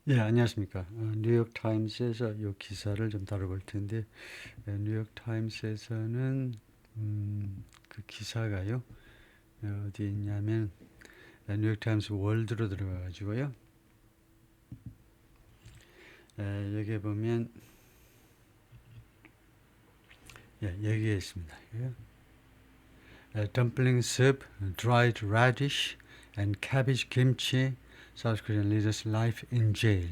예, 안녕하십니까. 뉴욕 타임스에서 이 기사를 좀 다뤄볼 텐데, 뉴욕 타임스에서는 그 기사가요, 어디 있냐면 뉴욕 타임스 월드로 들어가 가지고요. 여기에 보면 여기에 있습니다. Dumpling soup, dried radish, and cabbage kimchi, South Korean leader's life in jail.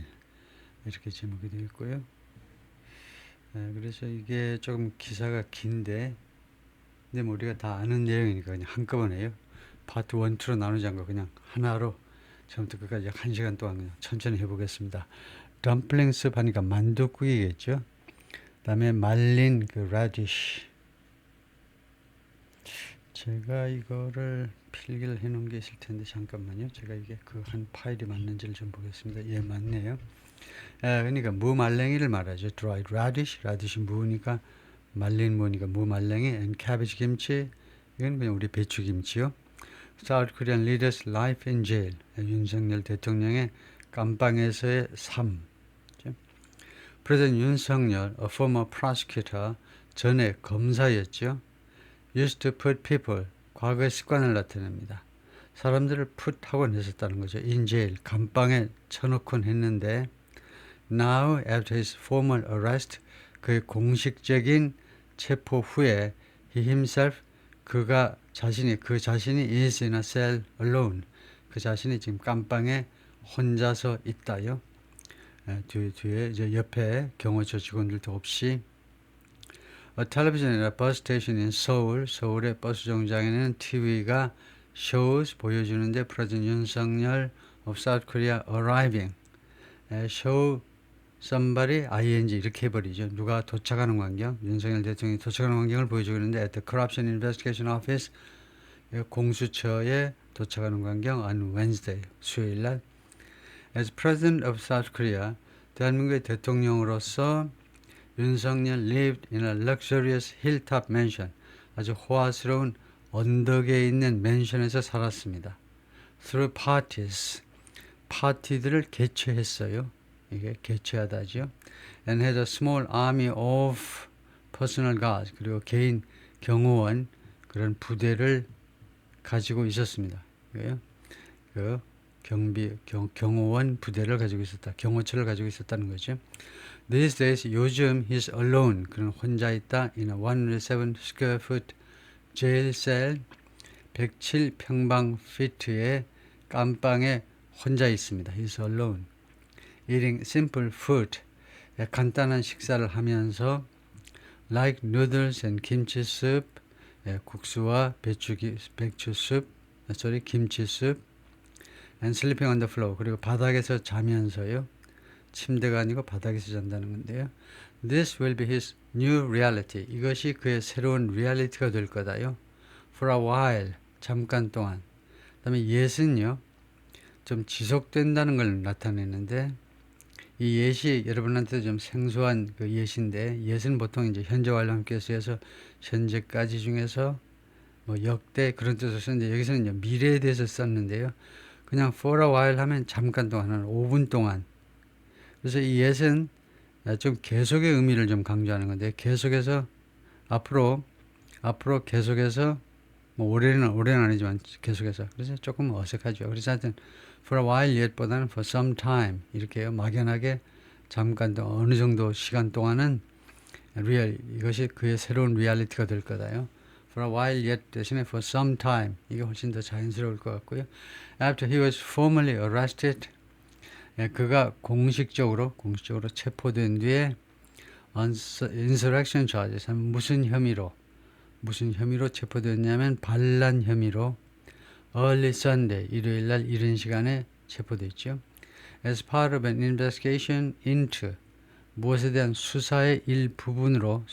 이렇게 제목이 되어 있고요. 그래서 이게 조금 기사가 긴데, 근데 뭐 우리가 다 아는 내용이니까 그냥 한꺼번에요. 파트 1, 2로 나누지 않고 그냥 하나로 처음부터 끝까지 약 1시간 동안 그냥 천천히 해보겠습니다. 덤플링 숲 하니까 만둣국이겠죠. 그 다음에 말린 그 라디쉬. 제가 이거를 필기를 해놓은 게 있을 텐데 잠깐만요. 제가 이게 그 한 파일이 맞는지를 좀 보겠습니다. 예, 맞네요. 그러니까 무말랭이를 말하죠. dried radish, radish 무니까 말린 무니까 무말랭이, and cabbage 김치, 이건 그냥 우리 배추김치요. South Korean leaders' life in jail. 윤석열 대통령의 감방에서의 삶. President 윤석열, a former prosecutor, 전에 검사였죠. Used to put people, 과거의 습관을 나타냅니다. 사람들을 put하고 냈었다는 거죠. In jail, 감방에 쳐놓곤 했는데, now after his formal arrest, 그의 공식적인 체포 후에 he himself, 그 자신이 is in a cell alone, 그 자신이 지금 감방에 혼자서 있다요. 뒤에 이제 옆에 경호처 직원들도 없이. A television at a bus station in Seoul, 서울의 버스 정장에는 TV가 shows 보여주는데 President 윤석열 of South Korea arriving, show somebody ing 이렇게 해버리죠. 누가 도착하는 광경, 윤석열 대통령이 도착하는 광경을 보여주고 있는데 at the Corruption Investigation Office, 공수처에 도착하는 광경 on Wednesday, 수요일날. As President of South Korea, 대한민국의 대통령으로서 윤석열 lived in a luxurious hilltop mansion, 아주 호화스러운 언덕에 있는 맨션에서 살았습니다. Through parties, 파티들을 개최했어요. 이게 개최하다죠. And had a small army of personal guards, 그리고 개인 경호원 그런 부대를 가지고 있었습니다. 그 경호원 부대를 가지고 있었다. 경호처를 가지고 있었다는 거죠. These days, 요즘 he's alone, 그는 혼자 있다. In a 107 square foot jail cell, 107평방피트의 감방에 혼자 있습니다. He's alone. Eating simple food, 간단한 식사를 하면서 like noodles and kimchi soup, 국수와 배추숲, 김치숲, and sleeping on the floor, 그리고 바닥에서 자면서요. 침대가 아니고 바닥에서 잔다는 건데요. This will be his new reality. 이것이 그의 새로운 리얼리티가 될 거다요. For a while, 잠깐 동안. 그 다음에 yes는요, 좀 지속된다는 걸 나타내는데, 이 yes이 여러분한테 좀 생소한 그 yes인데, yes는 보통 이제 현재와를 함께 해서 현재까지 중에서 뭐 역대 그런 뜻을 쓰는데, 여기서는 이제 미래에 대해서 썼는데요. 그냥 for a while 하면 잠깐 동안, 한 5분 동안. 그래서 이 yes은 좀 계속의 의미를 좀 강조하는 건데, 계속해서 앞으로 계속해서 뭐 올해는 아니지만 계속해서, 그래서 조금 어색하죠. 그래서 하여튼 for a while yet보다는 for some time 이렇게요. 막연하게 잠깐 동안 어느 정도 시간 동안은 이것이 그의 새로운 리얼리티가 될 거다요. For a while yet 대신에 for some time, 이게 훨씬 더 자연스러울 것 같고요. After he was formally arrested, 그가 공식적으로 체포된 뒤에 insurrection charges, 무슨 혐의로 체포됐냐면 반란 혐의로 early Sunday, 일요일날 이른 시간에 체포됐죠. As part of an investigation into, 무엇에 대한 수사의 일부분으로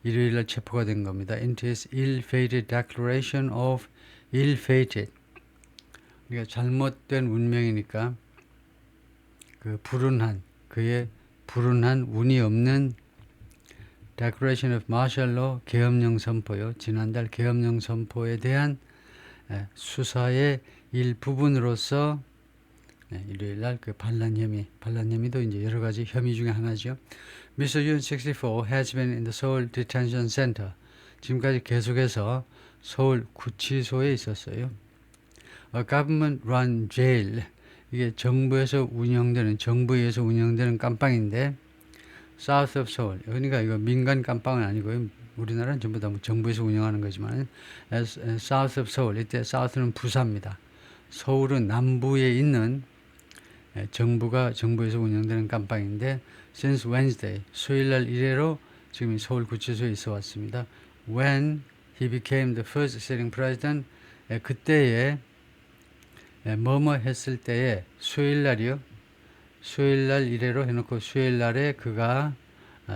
일요일날 체포가 된 겁니다. Into his ill-fated declaration of ill-fated, 그러니까 잘못된 운명이니까 그의 불운한 운이 없는 Declaration of Martial Law, 계엄령 선포요. 지난달 계엄령 선포에 대한 수사의 일부분으로서 일요일 날 그 반란 혐의도 이제 여러 가지 혐의 중에 하나죠. Mr. Yoon 64 has been in the Seoul Detention Center. 지금까지 계속해서 서울 구치소에 있었어요. A government run jail. 이게 정부에서 정부에 의해서 운영되는 깜빵인데 South of Seoul. 그러니까 이거 민간 깜빵은 아니고요. 우리나라는 전부 다 정부에서 운영하는 거지만 South of Seoul. 이때 South는 부사입니다. 서울은 남부에 있는 정부에서 운영되는 깜빵인데 since Wednesday, 수요일날 이래로 지금 서울 구치소에 있어 왔습니다. When he became the first sitting president, 그때에 뭐뭐 했을 때에 수요일날이요. 수요일날 이래로 해놓고 수요일날에 그가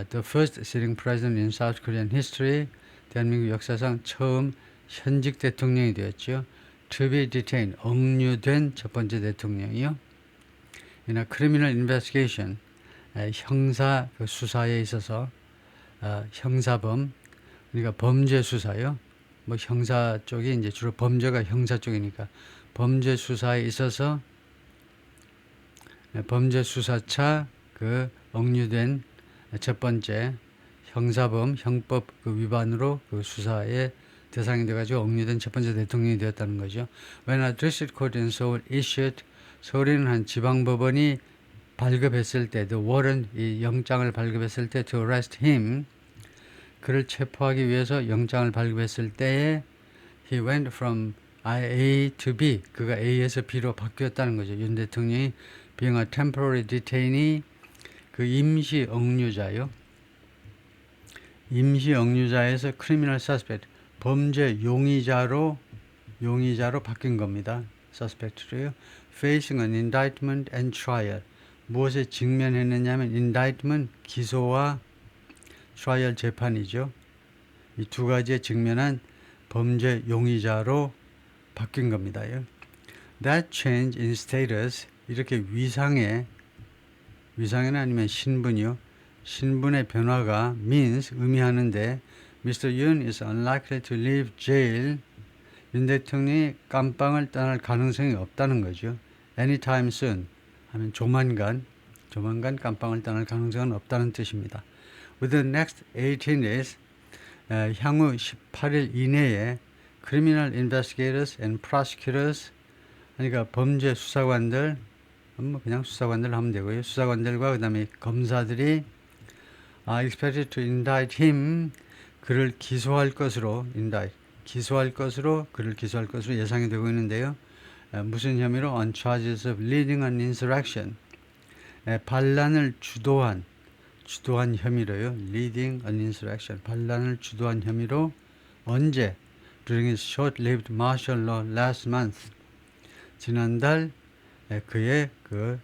the first sitting president in South Korean history, 대한민국 역사상 처음 현직 대통령이 되었죠. To be detained, 억류된 첫 번째 대통령이요. In a criminal investigation, 형사 수사에 있어서 형사범, 그러니까 범죄 수사요. 뭐 형사 쪽이 이제 주로 범죄가 형사 쪽이니까 범죄 수사에 있어서 범죄 수사차 그 억류된 첫 번째 형사범 형법 그 위반으로 그 수사에 대상이 돼가지고 억류된 첫 번째 대통령이 되었다는 거죠. When a district court in Seoul issued, 서울에 있는 한 지방법원이 발급했을 때, the warrant, 이 영장을 발급했을 때, to arrest him, 그를 체포하기 위해서 영장을 발급했을 때에, he went from A to B, 그가 A에서 B로 바뀌었다는 거죠. 윤 대통령이 being a temporary detainee, 그 임시 억류자요. 임시 억류자에서 criminal suspect, 범죄 용의자로 바뀐 겁니다. suspect로요. facing an indictment and trial. 무엇에 직면했느냐면 indictment, 기소와 trial, 재판이죠. 이 두 가지에 직면한 범죄 용의자로 바뀐 겁니다. That change in status, 이렇게 위상에는 아니면 신분이요. 신분의 변화가 means, 의미하는데 Mr. Yoon is unlikely to leave jail. 윤 대통령이 깜빵을 떠날 가능성이 없다는 거죠. Anytime soon 하면 조만간 깜빵을 떠날 가능성은 없다는 뜻입니다. Within the next 18 days, 향후 18일 이내에 criminal investigators and prosecutors, 그러니까 범죄 수사관들, 그냥 수사관들 하면 되고요. 수사관들과 그 다음에 검사들이 are expected to indict him, 그를 기소할 것으로 예상이 되고 있는데요. 무슨 혐의로? On charges of leading an insurrection. 반란을 주도한 혐의로요. Leading an insurrection. 반란을 주도한 혐의로 언제? During his short-lived martial law last month. 지난달 그의 그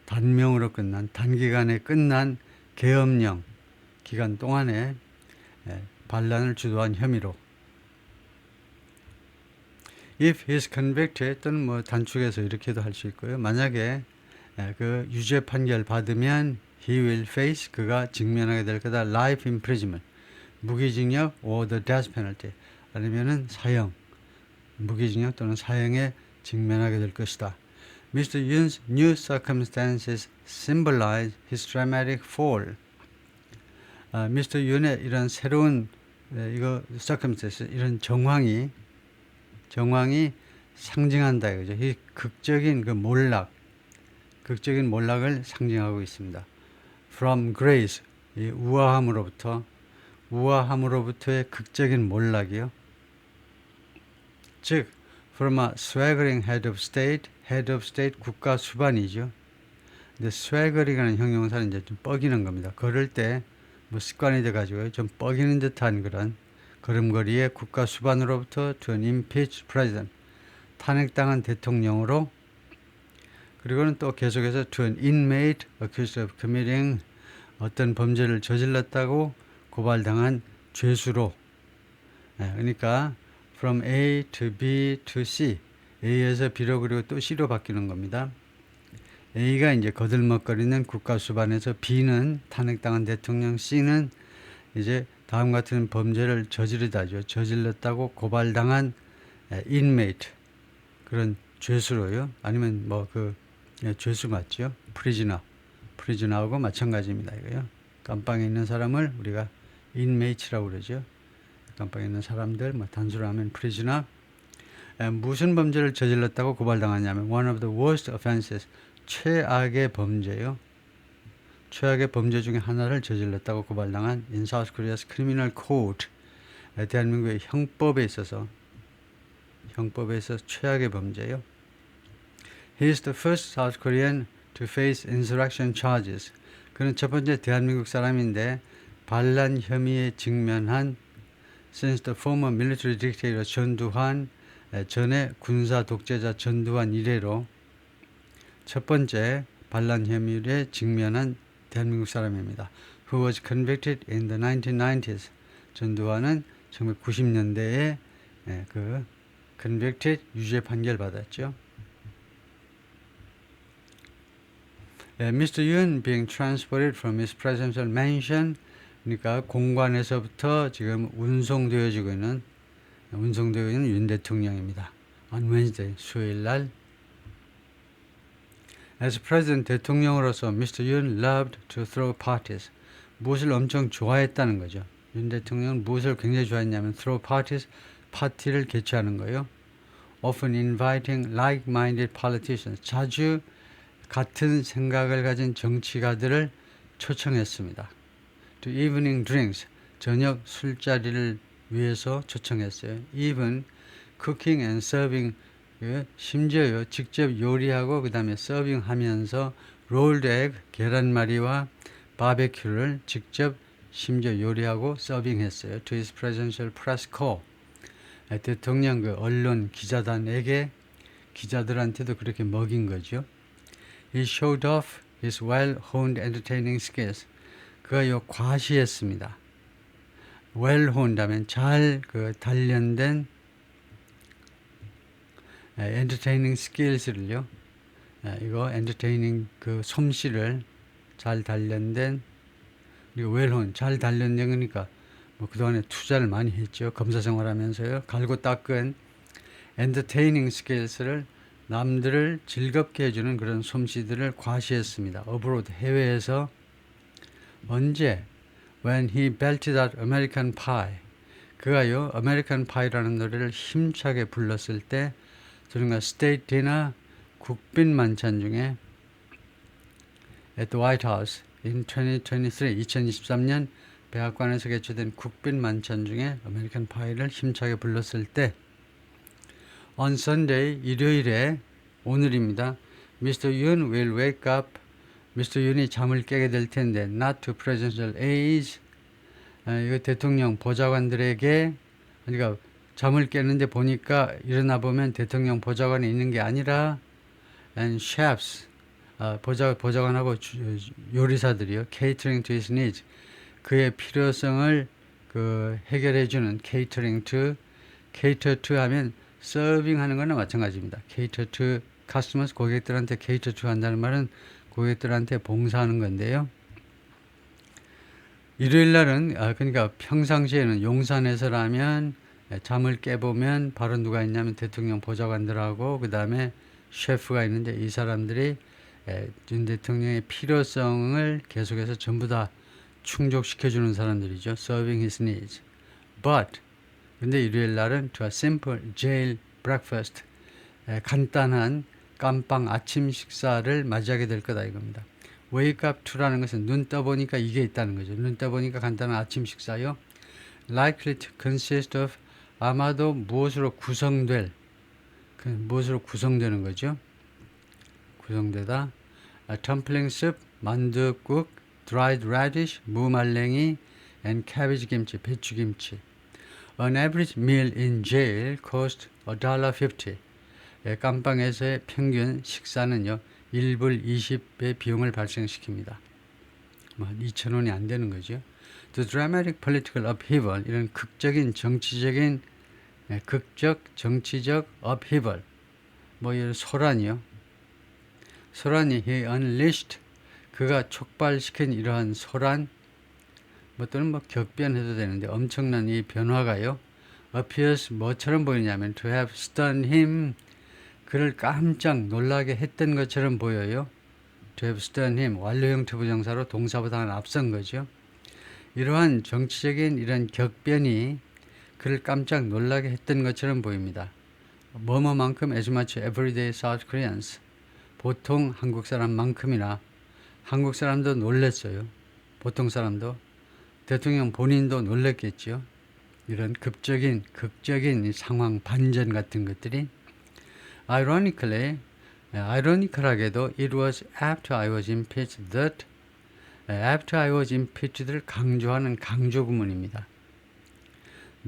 단기간에 끝난 계엄령 기간 동안에 반란을 주도한 혐의로. If he is convicted, 또는 뭐 단축해서 이렇게도 할 수 있고요. 만약에 그 유죄 판결 받으면 he will face, 그가 직면하게 될 거다. life imprisonment, 무기징역 or the death penalty, 아니면은 사형, 무기징역 또는 사형에 직면하게 될 것이다. Mr. Yoon's new circumstances symbolize his dramatic fall. Mr. Yoon의 이런 새로운 circumstances, 이런 정황이 상징한다 이거죠. 이 극적인 몰락을 상징하고 있습니다. From grace, 이 우아함으로부터의 극적인 몰락이요. 즉, from a swaggering head of state 국가 수반이죠. 근데 swaggering이라는 형용사는 이제 좀 뻐기는 겁니다. 걸을 때 뭐 습관이 돼가지고 좀 뻐기는 듯한 그런 걸음걸이의 국가 수반으로부터 to an impeached president, 탄핵당한 대통령으로, 그리고는 또 계속해서 to an inmate accused of committing, 어떤 범죄를 저질렀다고 고발당한 죄수로. 그러니까 from A to B to C, A에서 B로 그리고 또 C로 바뀌는 겁니다. A가 이제 거들먹거리는 국가 수반에서 B는 탄핵당한 대통령, C는 이제 다음 같은 범죄를 저질렀다고 고발당한 inmate, 그런 죄수로요. 아니면 뭐 그 예, 죄수 맞죠? 프리즈너하고 마찬가지입니다. 이거요. 감방에 있는 사람을 우리가 inmate라고 그러죠. 감방에 있는 사람들, 뭐 단수로 하면 prisoner. 무슨 범죄를 저질렀다고 고발당하냐면 one of the worst offenses, 최악의 범죄요. 최악의 범죄 중에 하나를 저질렀다고 고발당한 in South Korea's criminal code, 대한민국의 형법에 있어서 최악의 범죄요. He is the first South Korean to face insurrection charges. 그는 첫 번째 대한민국 사람인데 반란 혐의에 직면한 since the former military dictator 전두환, 전의 군사 독재자 전두환 이래로 첫 번째 반란 혐의에 직면한 대한민국 사람입니다. Who was convicted in the 1990s. 전두환은 1990년대에 그 convicted, 유죄 판결 받았죠. Mr. Yoon being transported from his presidential mansion, 그러니까 공관에서부터 지금 운송되어지고 있는 윤 대통령입니다. On Wednesday, 수요일 날. As president, 대통령으로서 Mr. Yoon loved to throw parties. 무엇을 엄청 좋아했다는 거죠. 윤 대통령은 무엇을 굉장히 좋아했냐면 throw parties, 파티를 개최하는 거예요. Often inviting like-minded politicians. 자주 같은 생각을 가진 정치가들을 초청했습니다. To evening drinks, 저녁 술자리를 위해서 초청했어요. Even cooking and serving, 심지어요 직접 요리하고 그 다음에 서빙하면서 rolled egg, 계란말이와 바베큐를 직접 심지어 요리하고 서빙했어요. To his presidential press corps, 대통령 그 언론 기자단에게 기자들한테도 그렇게 먹인 거죠. He showed off his well-honed entertaining skills. 그가 요 과시했습니다. well-honed 하면 잘 그 단련된 entertaining skills를요. 이거 entertaining 그 솜씨를 잘 단련된, 그리고 well-honed 잘 단련된 거니까 뭐 그동안에 투자를 많이 했죠. 검사 생활하면서요. 갈고 닦은 entertaining skills를 남들을 즐겁게 해주는 그런 솜씨들을 과시했습니다. abroad, 해외에서. 언제? When he belted out American Pie. 그가요, American Pie라는 노래를 힘차게 불렀을 때, during a state dinner, 국빈 만찬 중에 at the White House in 2023년 백악관에서 개최된 국빈 만찬 중에 American Pie를 힘차게 불렀을 때, on Sunday, 일요일에, 오늘입니다. Mr. Yoon will wake up. Mr. Yoon이 잠을 깨게 될 텐데, not to presidential aides. 이거 대통령 보좌관들에게, 그러니까 잠을 깨는데 보니까 일어나 보면 대통령 보좌관이 있는 게 아니라, and chefs, 보좌관하고 요리사들이요. catering to his needs. 그의 필요성을 그 해결해주는 catering to, cater to 하면 서빙 하는 거나 마찬가지입니다. cater to customers, 고객들한테 cater to 한다는 말은 고객들한테 봉사하는 건데요. 일요일 날은, 그러니까 평상시에는 용산에서라면 잠을 깨보면 바로 누가 있냐면 대통령 보좌관들하고 그 다음에 셰프가 있는데 이 사람들이 윤 대통령의 필요성을 계속해서 전부 다 충족시켜주는 사람들이죠. Serving his needs. But 근데 일요일 날은 to a simple jail breakfast, 간단한 깜빵 아침 식사를 맞이하게 될 거다 이겁니다. Wake up to라는 것은 눈 떠보니까 이게 있다는 거죠. 눈 떠보니까 간단한 아침 식사요. Likely to consist of, 아마도 무엇으로 구성되는 거죠. 구성되다. Dumpling soup, 만둣국, dried radish, 무말랭이, and cabbage 김치, 배추김치. An average meal in jail cost $1.50. 깜빵에서의 평균 식사는요, 1불 20의 비용을 발생시킵니다. 뭐 2,000원이 안 되는 거죠. The dramatic political upheaval, 이런 극적 정치적 upheaval, 뭐 이런 소란이 he unleashed, 그가 촉발시킨 이러한 소란, 뭐 또는 뭐 격변해도 되는데 엄청난 이 변화가요, appears 뭐처럼 보이냐면 to have stunned him, 그를 깜짝 놀라게 했던 것처럼 보여요. to have stunned him, 완료형 투부정사로 동사보다는 앞선 거죠. 이러한 정치적인 이런 격변이 그를 깜짝 놀라게 했던 것처럼 보입니다. 뭐뭐만큼 as much everyday South Koreans, 보통 한국 사람만큼이나 한국 사람도 놀랐어요. 보통 사람도. 대통령 본인도 놀랐겠죠. 이런 극적인 상황 반전 같은 것들이. ironical하게도 it was after I was impeached that, after I was impeached를 강조하는 강조 구문입니다.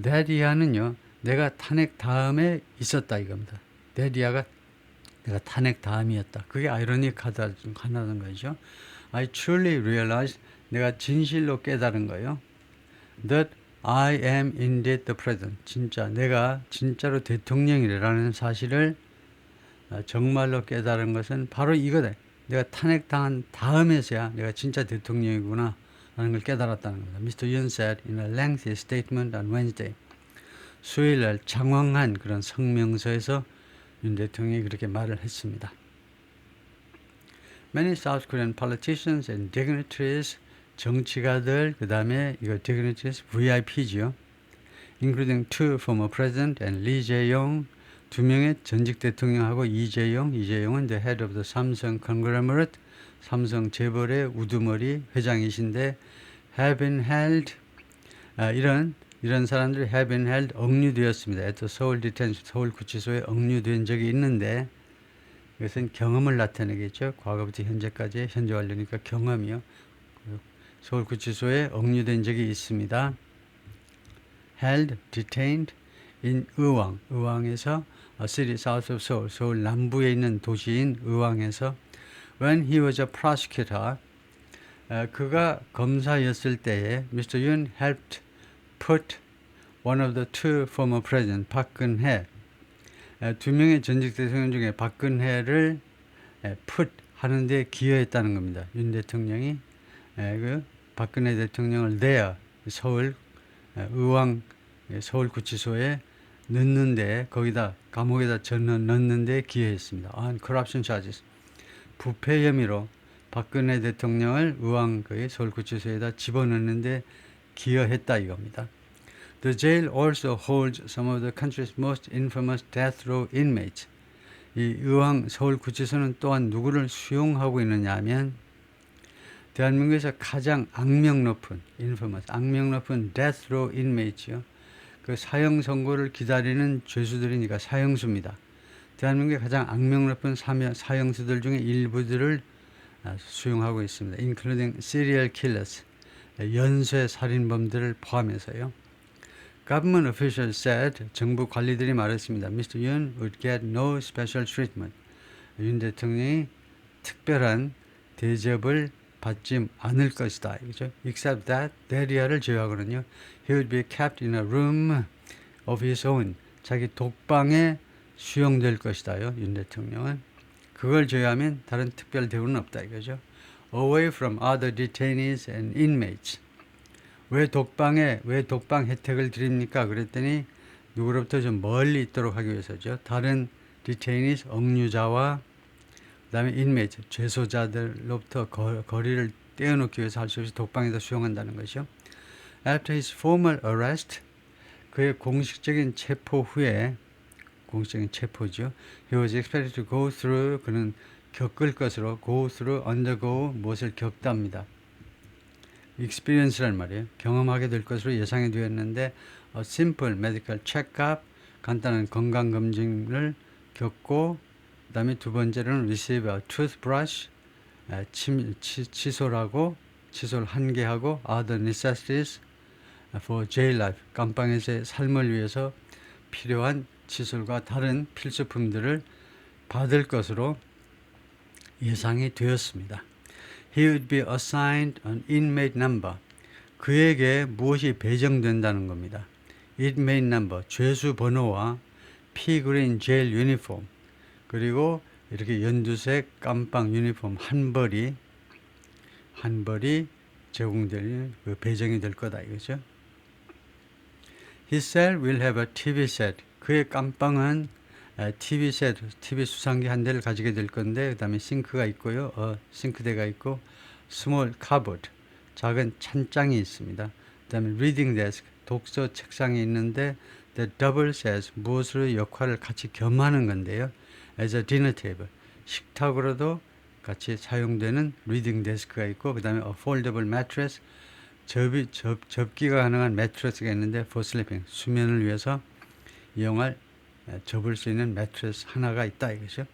that 이하는요, 내가 탄핵 다음에 있었다 이겁니다. that 이하가 내가 탄핵 다음이었다. 그게 아이러니하다는 거죠. I truly realized, 내가 진실로 깨달은 거예요. that I am indeed the president. 내가 진짜로 대통령이라는 사실을 정말로 깨달은 것은 바로 이거다. 내가 탄핵당한 다음에서야 내가 진짜 대통령이구나 라는 걸 깨달았다는 겁니다. Mr. Yoon said in a lengthy statement on Wednesday. 수요일날 장황한 그런 성명서에서 윤 대통령이 그렇게 말을 했습니다. Many South Korean politicians and dignitaries, 정치가들, 그 다음에 이거 dignitaries, VIP죠. including two former president and Lee Jae-yong, 두 명의 전직 대통령하고 이재용은 the head of the Samsung conglomerate, 삼성 재벌의 우두머리 회장이신데 have been held, 이런 사람들이 have been held, 억류되었습니다. at the Seoul detention, 서울 구치소에 억류된 적이 있는데, 이것은 경험을 나타내겠죠. 과거부터 현재까지, 현재 완료니까 경험이요. 서울 구치소에 억류된 적이 있습니다. held, detained in 의왕에서 city south of Seoul, 서울 남부에 있는 도시인 의왕에서 when he was a prosecutor, 그가 검사였을 때에 Mr. Yoon helped put one of the two former presidents, 박근혜, 두 명의 전직 대통령 중에 박근혜를 put 하는데 기여했다는 겁니다. 윤 대통령이 그 박근혜 대통령을 there, 서울 의왕 서울 구치소에 넣는데, 거기다 감옥에다 넣는데 기여했습니다. on corruption charges, 부패 혐의로 박근혜 대통령을 의왕 서울 구치소에다 집어넣는데 기여했다 이겁니다. The jail also holds some of the country's most infamous death row inmates. 이 의왕 서울 구치소는 또한 누구를 수용하고 있느냐 하면 대한민국에서 가장 악명 높은 death row inmates요. 그 사형 선고를 기다리는 죄수들이니까 사형수입니다. 대한민국의 가장 악명 높은 사형수들 중에 일부들을 수용하고 있습니다. including serial killers, 연쇄 살인범들을 포함해서요. Government officials said, 정부 관리들이 말했습니다. Mr. Yoon would get no special treatment. 윤 대통령이 특별한 대접을 받지 않을 것이다. 그죠? Except that, 대리아를 제외하고는요. He would be kept in a room of his own. 자기 독방에 수용될 것이다요. 윤 대통령은. 그걸 제외하면 다른 특별 대우는 없다. 이거죠. Away from other detainees and inmates. 왜 독방 혜택을 드립니까? 그랬더니 누구로부터 좀 멀리 있도록 하기 위해서죠. 다른 detainees, 억류자와 그 다음에 inmates, 죄소자들로부터 거리를 떼어놓기 위해서 할 수 없이 독방에서 수용한다는 것이죠. After his formal arrest, 그의 공식적인 체포 후에, 공식적인 체포죠. He was expected to go through, 그는 겪을 것으로 go through, undergo, 무엇을 겪답니다. experience란 말이에요. 경험하게 될 것으로 예상이 되었는데 a simple medical check-up, 간단한 건강검진을 겪고 그 다음에 두 번째로는 receive a toothbrush, 칫솔을 한 개 하고 other necessities for jail life, 감방에서의 삶을 위해서 필요한 칫솔과 다른 필수품들을 받을 것으로 예상이 되었습니다. He would be assigned an inmate number. 그에게 무엇이 배정된다는 겁니다. inmate number, 죄수 번호와 pea green jail uniform, 그리고 이렇게 연두색 깜빵 유니폼 한 벌이 제공될, 그 배정이 될 거다 이거죠. His cell will have a TV set. 그의 깜빵은 TV TV 수상기 한 대를 가지게 될 건데, 그 다음에 싱크가 있고요. 싱크대가 있고, 스몰 카보드, 작은 찬장이 있습니다. 그 다음에 리딩 데스크, 독서 책상이 있는데, the doubles as 무엇으로 역할을 같이 겸하는 건데요. as a dinner table, 식탁으로도 같이 사용되는 리딩 데스크가 있고, 그 다음에 a foldable mattress, 접기가 가능한 매트리스가 있는데, for sleeping, 수면을 위해서 이용할 접을 수 있는 매트리스 하나가 있다 이거죠.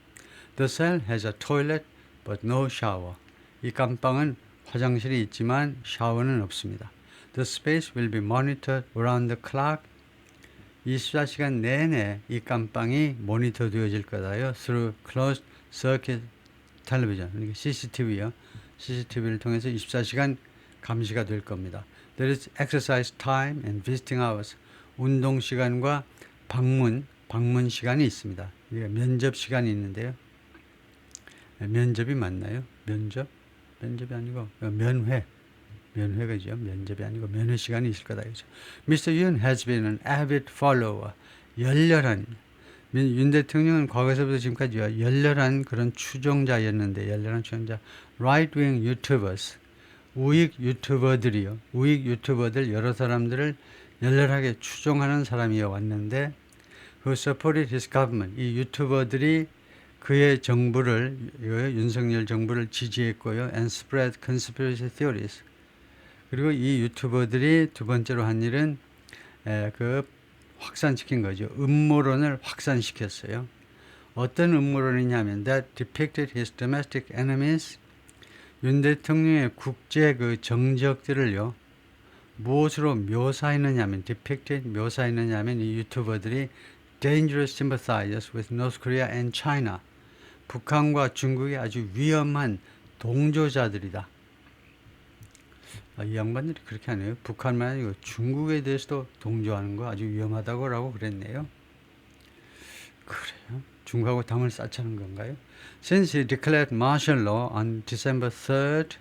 The cell has a toilet but no shower. 이 감방은 화장실이 있지만 샤워는 없습니다. The space will be monitored around the clock. 24시간 내내 이 감방이 모니터 되어질 거다요. Through closed circuit television. 그러니까 CCTV요. CCTV를 통해서 24시간 감시가 될 겁니다. There is exercise time and visiting hours. 운동 시간과 방문 시간이 있습니다. 면접 시간이 있는데요. 면접이 맞나요? 면접이 아니고 면회가죠. 면접이 아니고 면회 시간이 있을 거다 그죠. Mr. Yoon has been an avid follower. 열렬한 윤 대통령은 과거에서부터 지금까지 열렬한 그런 추종자였는데, right-wing YouTubers, 우익 유튜버들 여러 사람들을 열렬하게 추종하는 사람이어 왔는데, who supported his government, 이 유튜버들이 그의 정부를, 윤석열 정부를 지지했고요, and spread conspiracy theories. 그리고 이 유튜버들이 두 번째로 한 일은 확산시킨 거죠. 음모론을 확산시켰어요. 어떤 음모론이냐면 that depicted his domestic enemies, 윤 대통령의 국제 정적들을요, 무엇으로 묘사했느냐면 이 유튜버들이 dangerous sympathizers with North Korea and China, 북한과 중국의 아주 위험한 동조자들이다. 이 양반들이 그렇게 하네요. 북한만 아니고 중국에 대해서도 동조하는 거 아주 위험하다고 그랬네요. 그래요? 중국하고 담을 쌓자는 건가요? Since he declared martial law on December 3rd,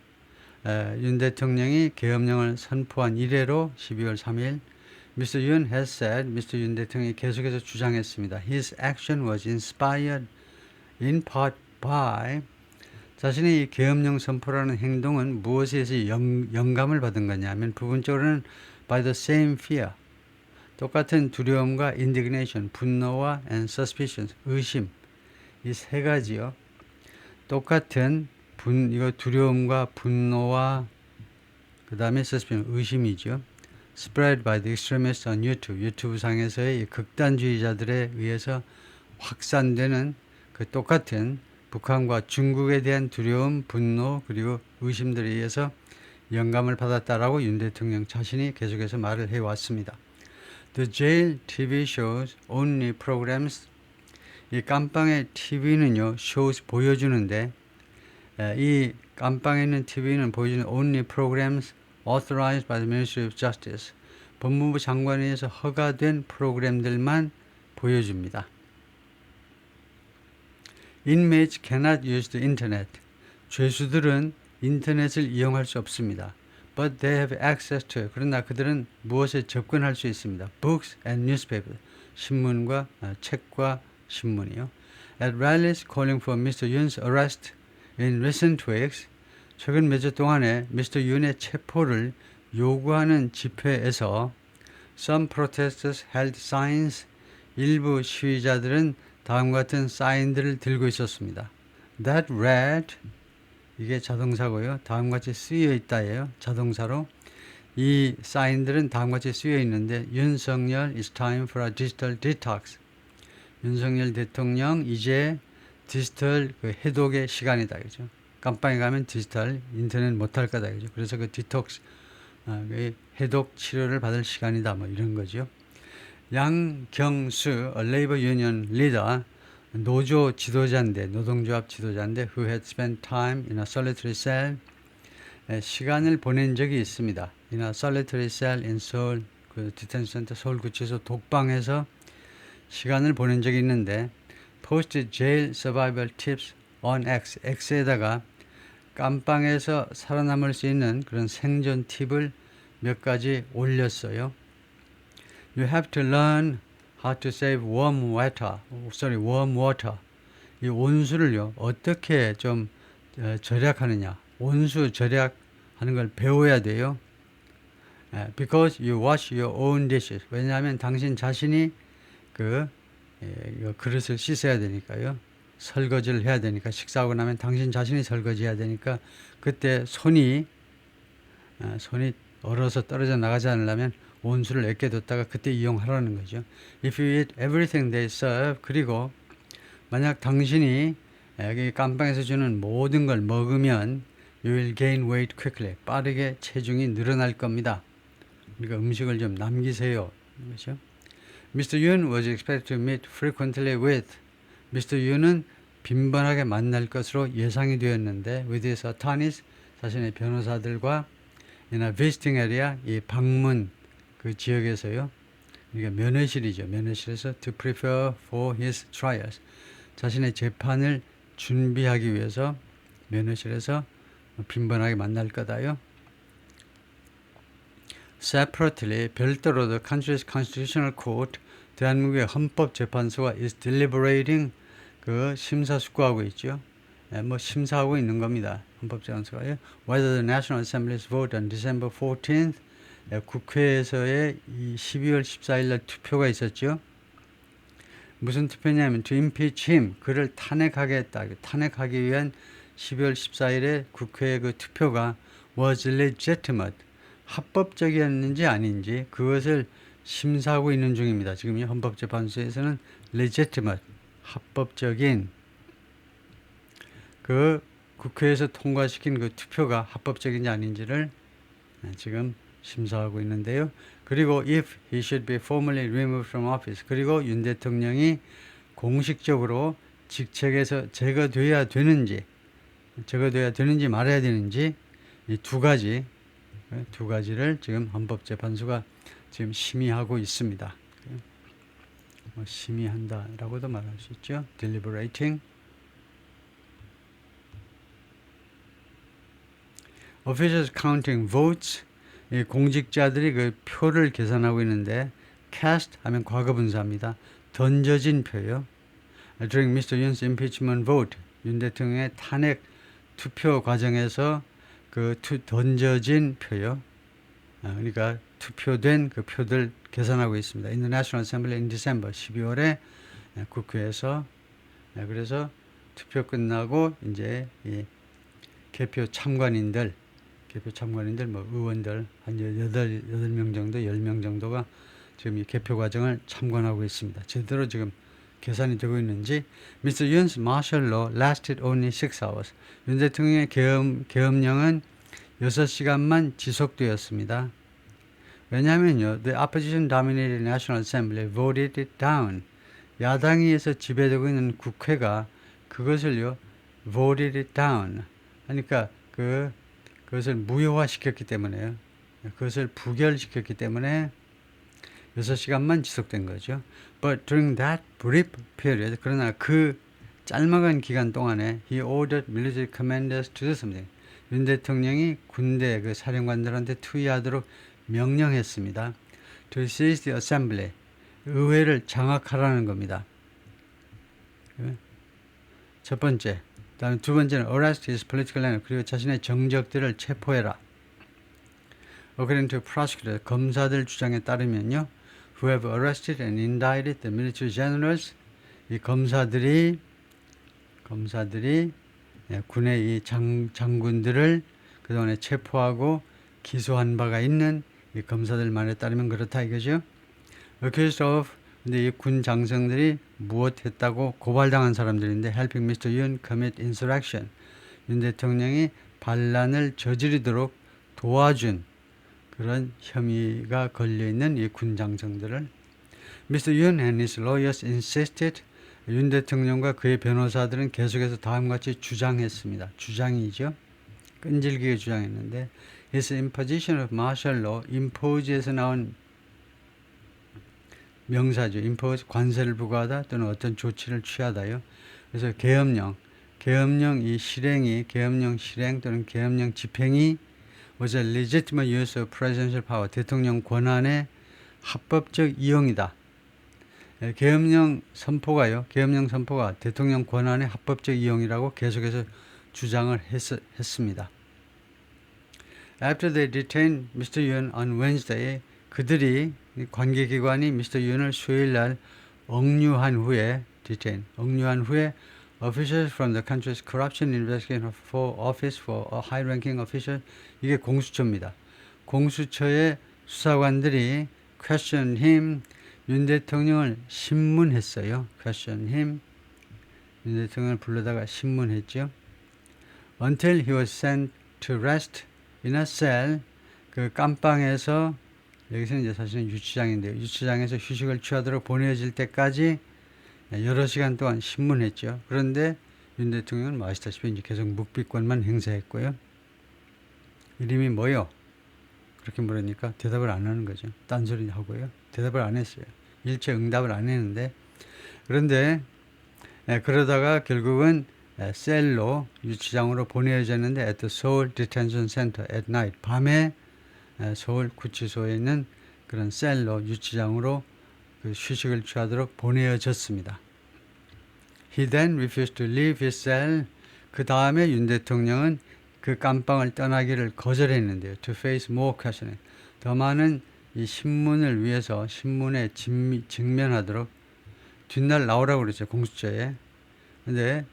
윤 대통령이 계엄령을 선포한 이래로 12월 3일, Mr. Yoon has said, Mr. 윤 대통령이 계속해서 주장했습니다. His action was inspired in part by, 자신의 이 계엄령 선포라는 행동은 무엇에서 영감을 받은 거냐면 부분적으로는 by the same fear, 똑같은 두려움과 indignation, 분노와 and suspicion, 의심, 이 세 가지요. 똑같은 이거 두려움과 분노와 그 다음에 suspicion, 의심이죠. Spread by the extremists on YouTube, 유튜브 상에서의 극단주의자들에 의해서 확산되는 그 똑같은 북한과 중국에 대한 두려움, 분노, 그리고 의심들에 의해서 영감을 받았다라고 윤 대통령 자신이 계속해서 말을 해왔습니다. The jail TV shows only programs. 이 감방의 TV는요, shows 보여주는데, 이 감방에 있는 TV는 보여주는 only programs authorized by the Ministry of Justice. 법무부 장관에 의해서 허가된 프로그램들만 보여줍니다. Inmates cannot use the internet. 죄수들은 인터넷을 이용할 수 없습니다. But they have access to. 그러나 그들은 무엇에 접근할 수 있습니다. Books and newspapers. 신문과 책과 신문이요. At rallies calling for Mr. Yoon's arrest in recent weeks. 최근 몇 주 동안에 Mr. Yoon의 체포를 요구하는 집회에서 some protesters held signs. 일부 시위자들은 다음과 같은 사인들을 들고 있었습니다. That read, 이게 자동사고요. 다음과 같이 쓰여 있다예요. 자동사로. 이 사인들은 다음과 같이 쓰여 있는데, 윤석열 is time for a digital detox. 윤석열 대통령 이제 디지털 해독의 시간이다. 그죠? 감방에 가면 디지털 인터넷 못할 거다. 그죠? 그래서 그 디톡스 해독 치료를 받을 시간이다. 뭐 이런 거죠. 양경수, a labor union leader, 노조 지도자인데, 노동조합 지도자인데, who had spent time in a solitary cell, 시간을 보낸 적이 있습니다. in a solitary cell in Seoul, 그 디텐션 센터 서울구치소 독방에서 시간을 보낸 적이 있는데, posted jail survival tips on X, X에다가 감방에서 살아남을 수 있는 그런 생존 팁을 몇 가지 올렸어요. You have to learn how to save warm water. 이 온수를요, 어떻게 좀 절약하느냐. 온수 절약하는 걸 배워야 돼요. Because you wash your own dishes. 왜냐하면 당신 자신이 그릇을 씻어야 되니까요. 설거지를 해야 되니까, 식사하고 나면 당신 자신이 설거지해야 되니까, 그때 손이 얼어서 떨어져 나가지 않으려면 온수를 아껴뒀다가 그때 이용하라는 거죠. If you eat everything they serve, 그리고 만약 당신이 여기 깜빵에서 주는 모든 걸 먹으면 you will gain weight quickly. 빠르게 체중이 늘어날 겁니다. 그러니까 음식을 좀 남기세요. 그렇죠? Mr. Yoon was expected to meet frequently with. Mr. Yoon은 빈번하게 만날 것으로 예상이 되었는데 with his attorneys, 자신의 변호사들과 in a visiting area, 이 방문 그 지역에서요. 그러니까 면회실이죠. 면회실에서 to prepare for his trials. 자신의 재판을 준비하기 위해서 면회실에서 빈번하게 만날 거다요. Separately, 별도로 the country's constitutional court, 대한민국의 헌법재판소가 is deliberating, 그 심사숙고하고 있죠. 뭐 심사하고 있는 겁니다. 헌법재판소가요. Whether the National Assembly's vote on December 14th, 국회에서의 이 12월 14일 날 투표가 있었죠. 무슨 투표냐면 to impeach him, 그를 탄핵하겠다. 탄핵하기 위한 12월 14일에 국회의 그 투표가 was legitimate, 합법적이었는지 아닌지 그것을 심사하고 있는 중입니다. 지금 이 헌법재판소에서는 legitimate, 합법적인 그 국회에서 통과시킨 그 투표가 합법적인지 아닌지를 지금 심사하고 있는데요. 그리고 if he should be formally removed from office, 그리고 윤 대통령이 공식적으로 직책에서 제거돼야 되는지 말아야 되는지, 이 두 가지를 지금 헌법재판소가 지금 심의하고 있습니다. 심의한다라고도 말할 수 있죠. deliberating. Officials counting votes, 이 공직자들이 그 표를 계산하고 있는데 cast 하면 과거분사입니다. 던져진 표요. During Mr. Yoon's impeachment vote, 윤 대통령의 탄핵 투표 과정에서 그 던져진 표요. 그러니까 투표된 그 표들 계산하고 있습니다. In the National Assembly in December, 12월에 국회에서, 그래서 투표 끝나고 이제 이 개표 참관인들, 뭐 의원들 한 8명 정도, 10명 정도가 지금 이 개표 과정을 참관하고 있습니다. 제대로 지금 계산이 되고 있는지. Mr. Yoon's martial law lasted only 6 hours. 윤 대통령의 계엄령은 6시간만 지속되었습니다. 왜냐하면요, the opposition dominated National Assembly voted it down. 야당에서 지배되고 있는 국회가 그것을요, voted it down. 그러니까 그것을 무효화시켰기 때문에요. 그것을 부결시켰기 때문에 6시간만 지속된 거죠. But during that brief period, 그러나 그 짤막한 기간 동안에 he ordered military commanders to do something. 윤 대통령이 군대 그 사령관들한테 투의하도록 명령했습니다. To seize the assembly, 의회를 장악하라는 겁니다. 첫 번째. 다음 두 번째는 arrest his political enemy, 그리고 자신의 정적들을 체포해라. According to prosecutor, 검사들 주장에 따르면요, who have arrested and indicted the military generals, 이 검사들이 군의 이 장군들을 그동안에 체포하고 기소한 바가 있는 이 검사들 말에 따르면 그렇다 이거죠. Accused of, 근데 이 군 장성들이 무엇했다고 고발당한 사람들인데 helping Mr. Yoon commit insurrection, 윤 대통령이 반란을 저지르도록 도와준 그런 혐의가 걸려있는 이 군 장성들을 Mr. Yoon and his lawyers insisted, 윤 대통령과 그의 변호사들은 계속해서 다음과 같이 주장했습니다. 주장이죠. 끈질기게 주장했는데 his imposition of martial law, impose에서 나온 명사죠. impose, 관세를 부과하다 또는 어떤 조치를 취하다요. 그래서 계엄령 이 실행이, 계엄령 실행 또는 계엄령 집행이 was a legitimate use of presidential power, 대통령 권한의 합법적 이용이다. 계엄령 선포가 대통령 권한의 합법적 이용이라고 계속해서 주장을 했습니다. After they detained Mr. Yoon on Wednesday, 그들이 관계기관이 Mr. Yoon을 수요일 날 억류한 후에 officials from the country's corruption investigation office for a high-ranking official, 이게 공수처입니다. 공수처의 수사관들이 question him, 윤 대통령을 신문했어요. question him, 윤 대통령을 불러다가 신문했죠. Until he was sent to rest in a cell, 그 깜방에서, 여기서는 이제 사실은 유치장인데요. 유치장에서 휴식을 취하도록 보내질 때까지 여러 시간 동안 신문했죠. 그런데 윤 대통령은 아시다시피 이제 계속 묵비권만 행사했고요. 이름이 뭐요? 그렇게 물으니까 대답을 안 하는 거죠. 딴소리 하고요. 대답을 안 했어요. 일체 응답을 안 했는데, 그런데 그러다가 결국은 셀로 유치장으로 보내졌는데 at the Seoul Detention Center at night, 밤에 서울 구치소에 있는 그런 셀로 유치장으로 그 휴식을 취하도록 보내졌습니다. He then refused to leave his cell. 그 다음에 윤 대통령은 그 깜방을 떠나기를 거절했는데요. To face more questioning. 더 많은 이 신문을 위해서 신문에 직면하도록 뒷날 나오라고 그랬죠. 공수처에. 근데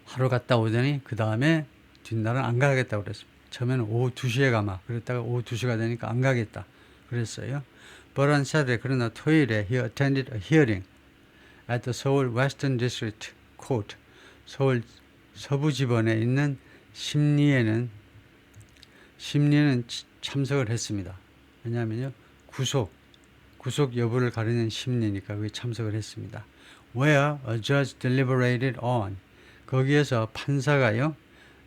하루 갔다 오더니 그 다음에 뒷날은 안 가겠다고 그랬습니다. 처음에는 오후 2시에 가마. 그랬다가 오후 2시가 되니까 안 가겠다 그랬어요. But on Saturday, 그러나 토요일에 he attended a hearing at the Seoul Western District Court. 서울 서부지법에 있는 심리에는 참석을 했습니다. 왜냐하면요, 구속 여부를 가리는 심리니까 거기 참석을 했습니다. Where a judge deliberated on. 거기에서 판사가요,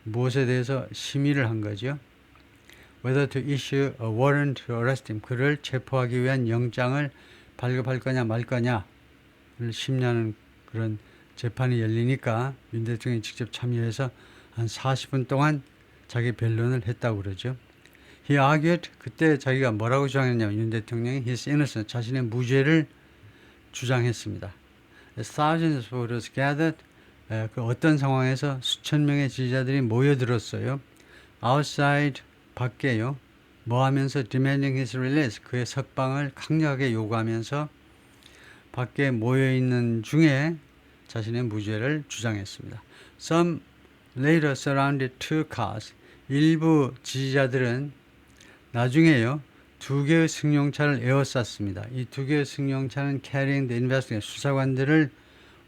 무엇에 대해서 심의를 한 거죠. Whether to issue a warrant to arrest him. 그를 체포하기 위한 영장을 발급할 거냐 말 거냐를 심리하는 그런 재판이 열리니까 윤 대통령이 직접 참여해서 한 40분 동안 자기 변론을 했다고 그러죠. He argued, 그때 자기가 뭐라고 주장했냐면 윤 대통령이 his innocence, 자신의 무죄를 주장했습니다. As thousands of voters gathered, 그 어떤 상황에서 수천 명의 지지자들이 모여들었어요. Outside, 밖에요. 뭐 하면서 demanding his release, 그의 석방을 강력하게 요구하면서 밖에 모여있는 중에 자신의 무죄를 주장했습니다. Some later surrounded two cars. 일부 지지자들은 나중에요, 2개의 승용차를 에워쌌습니다. 이 2개의 승용차는 carrying the investigator, 수사관들을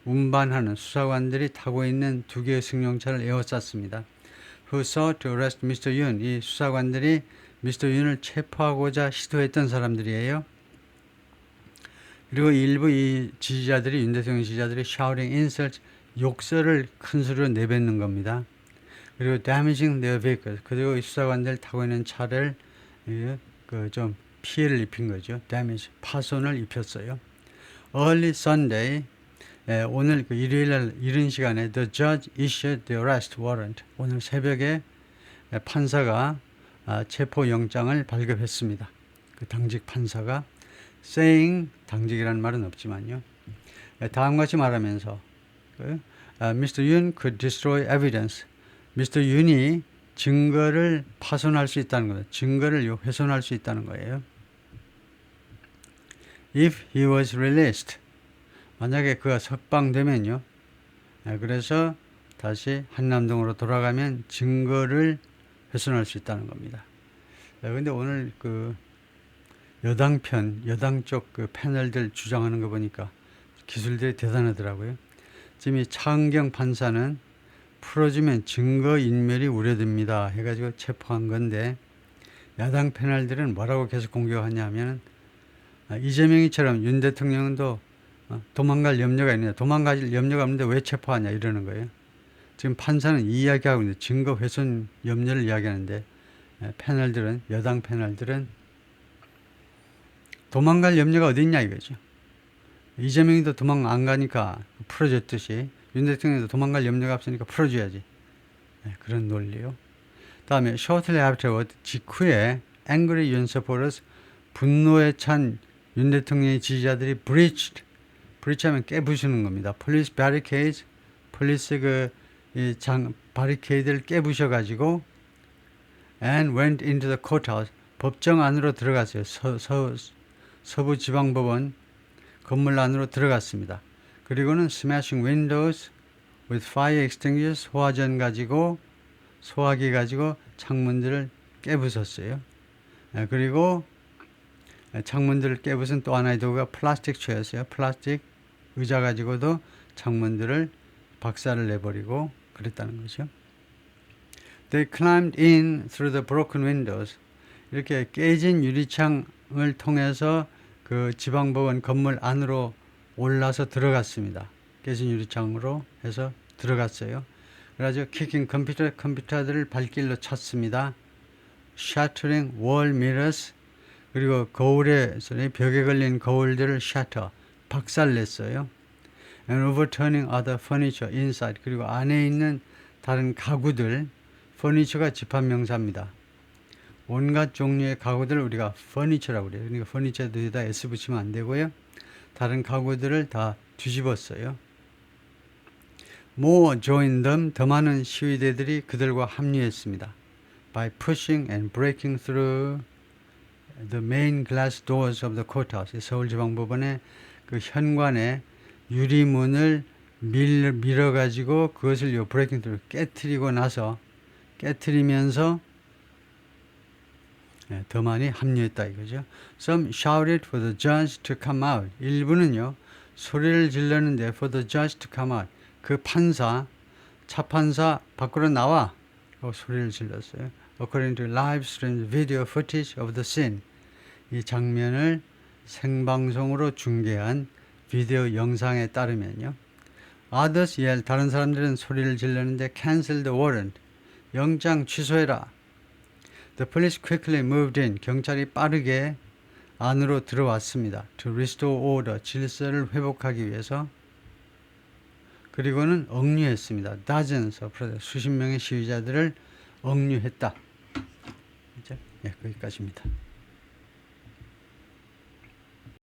운반하는, 수사관들이 타고 있는 2개의 승용차를 에워쌌습니다. Who sought to arrest Mr. Yoon. 이 수사관들이 Mr. Yoon을 체포하고자 시도했던 사람들이에요. 그리고 일부 이 지지자들이, 윤 대통령 지지자들이 shouting insults, 욕설을 큰 소리로 내뱉는 겁니다. 그리고 damaging their vehicles. 그리고 이 수사관들 타고 있는 차를 좀 피해를 입힌 거죠. damage, 파손을 입혔어요. Early Sunday, 오늘 그 일요일날 이른 시간에 the judge issued the arrest warrant. 오늘 새벽에 판사가 체포 영장을 발급했습니다. 그 당직 판사가 saying, 당직이라는 말은 없지만요, 다음과 같이 말하면서 Mr. Yoon could destroy evidence. Mr. Yoon이 증거를 파손할 수 있다는 거예요. 증거를 훼손할 수 있다는 거예요. If he was released. 만약에 그가 석방되면요. 그래서 다시 한남동으로 돌아가면 증거를 훼손할 수 있다는 겁니다. 근데 오늘 그 여당 쪽 그 패널들 주장하는 거 보니까 기술들이 대단하더라고요. 지금 이 차은경 판사는 풀어주면 증거인멸이 우려됩니다 해가지고 체포한 건데, 야당 패널들은 뭐라고 계속 공격하냐면 이재명이처럼 윤 대통령도 도망갈 염려가 있느냐, 도망갈 염려가 없는데 왜 체포하냐 이러는 거예요. 지금 판사는 이 이야기하고 있는데 증거 훼손 염려를 이야기하는데, 패널들은, 여당 패널들은 도망갈 염려가 어디 있냐 이거죠. 이재명이도 도망 안 가니까 풀어줬듯이 윤 대통령도 도망갈 염려가 없으니까 풀어줘야지. 그런 논리요. 다음에 shortly afterward, 직후에 angry Yoon supporters, 분노에 찬 윤 대통령의 지지자들이 breach하면 깨부수는 겁니다. police barricades, police 바리케이드를 깨부셔가지고 and went into the courthouse, 법정 안으로 들어갔어요. 서부지방법원 건물 안으로 들어갔습니다. 그리고는 smashing windows with fire extinguishers, 소화기 가지고 창문들을 깨부쉈어요. 그리고 창문들을 깨부순 또 하나의 도구가 플라스틱 체였어요. 플라스틱 의자 가지고도 창문들을 박살을 내버리고 그랬다는 거죠. They climbed in through the broken windows. 이렇게 깨진 유리창을 통해서 그 지방법원 건물 안으로 올라서 들어갔습니다. 깨진 유리창으로 해서 들어갔어요. 그래가지고 kicking 컴퓨터들을 발길로 찼습니다. shattering wall mirrors, 그리고 벽에 걸린 거울들을 shatter, 박살냈어요. and overturning other furniture inside, 그리고 안에 있는 다른 가구들, furniture가 집합명사입니다. 온갖 종류의 가구들을 우리가 furniture라고 그래요. 그러니까 furniture에다 s 붙이면 안 되고요. 다른 가구들을 다 뒤집었어요. More joined them, 더 많은 시위대들이 그들과 합류했습니다. By pushing and breaking through the main glass doors of the courthouse. 서울지방법원의 그 현관의 유리문을 밀어가지고 그것을 breaking through, 깨트리면서 더 많이 합류했다 이거죠. Some shouted for the judge to come out. 일부는요 소리를 질렀는데 for the judge to come out. 그 차판사 밖으로 나와 라고 소리를 질렀어요. According to live streamed video footage of the scene. 이 장면을 생방송으로 중계한 비디오 영상에 따르면요. Others yelled, 다른 사람들은 소리를 질렀는데 cancel the warrant. 영장 취소해라. The police quickly moved in. 경찰이 빠르게 안으로 들어왔습니다. To restore order. 질서를 회복하기 위해서. 그리고는 억류했습니다. Dozens of 수십 명의 시위자들을 억류했다. 이제 거기까지입니다.